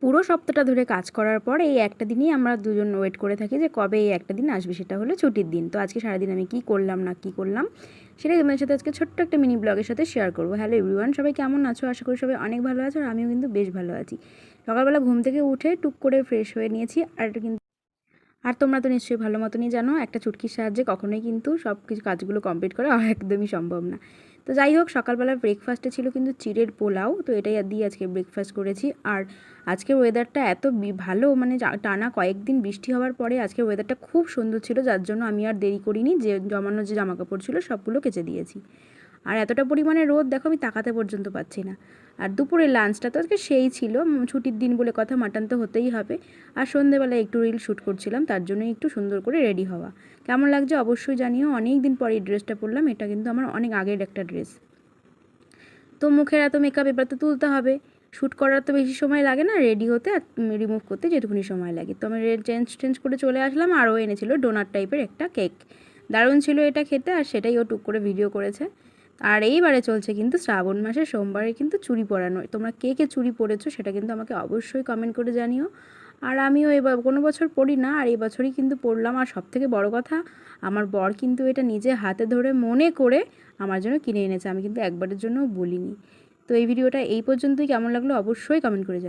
পুরো সপ্তাহটা ধরে কাজ করার পর এই একটা দিনই আমরা দুজন ওয়েট করে থাকি যে কবে এই একটা দিন আসবে, সেটা হলো ছুটির দিন। তো আজকে সারাদিন আমি কী করলাম না কী করলাম সেটাই তোমাদের সাথে আজকে ছোট্ট একটা মিনি ব্লগের সাথে শেয়ার করবো। হ্যালো এভরিওয়ান, সবাই কেমন আছো? আশা করি সবাই অনেক ভালো আছো, আর আমিও কিন্তু বেশ ভালো আছি। সকালবেলা ঘুম থেকে উঠে টুক করে ফ্রেশ হয়ে নিয়েছি। আর তোমরা তো নিশ্চয়ই ভালো মতনই জানো একটা চুটকির সাহায্যে কখনোই কিন্তু সব কিছু কাজগুলো কমপ্লিট করা একদমই সম্ভব না। তো যাই হোক, সকালবেলা ব্রেকফাস্টে ছিল কিন্তু চিড়ের পোলাও, তো এটাই দিয়ে আজকে ব্রেকফাস্ট করেছি। আর আজকের ওয়েদারটা এত ভালো, মানে টানা কয়েকদিন বৃষ্টি হওয়ার পরে আজকের ওয়েদারটা খুব সুন্দর ছিল, যার জন্য আমি আর দেরি করিনি, যে জমানো যে জামাকাপড় ছিল সবগুলো কেচে দিয়েছি। আর এতটা পরিমাণে রোদ দেখো, আমি তাকাতে পর্যন্ত পাচ্ছি না। আর দুপুরের লাঞ্চটা তো আজকে সেই ছিল, ছুটির দিন বলে কথা, মাটন তো হতেই হবে। আর সন্ধ্যেবেলায় একটু রিল শ্যুট করছিলাম, তার জন্যই একটু সুন্দর করে রেডি হওয়া। কেমন লাগছে অবশ্যই জানিও। অনেক দিন পরে এই ড্রেসটা পরলাম, এটা কিন্তু আমার অনেক আগের একটা ড্রেস। তো মুখের এত মেকআপ এবার তো তুলতে হবে, শ্যুট করার তো বেশি সময় লাগে না, রেডি হতে আর রিমুভ করতে যেটুকুনি সময় লাগে। তো আমি চেঞ্জ করে চলে আসলাম। আরও এনেছিল ডোনাট টাইপের একটা কেক, দারুণ ছিল এটা খেতে, আর সেটাই ও টুক করে ভিডিও করেছে। আর এইবারে চলছে কিন্তু শ্রাবণ মাসের সোমবারে কিন্তু চুড়ি পরানো। তোমরা কে কে চুড়ি পরেছো সেটা কিন্তু আমাকে অবশ্যই কমেন্ট করে জানিও। আর আমিও এবার কোনো বছর পরি না, আর এই বছরই কিন্তু পরলাম। আর সবথেকে বড় কথা, আমার বর কিন্তু এটা নিজে হাতে ধরে মনে করে আমার জন্য কিনে এনেছে, আমি কিন্তু একবারের জন্যও বলিনি। তো এই ভিডিওটা এই পর্যন্তই। কেমন লাগলো অবশ্যই কমেন্ট করে জানিও।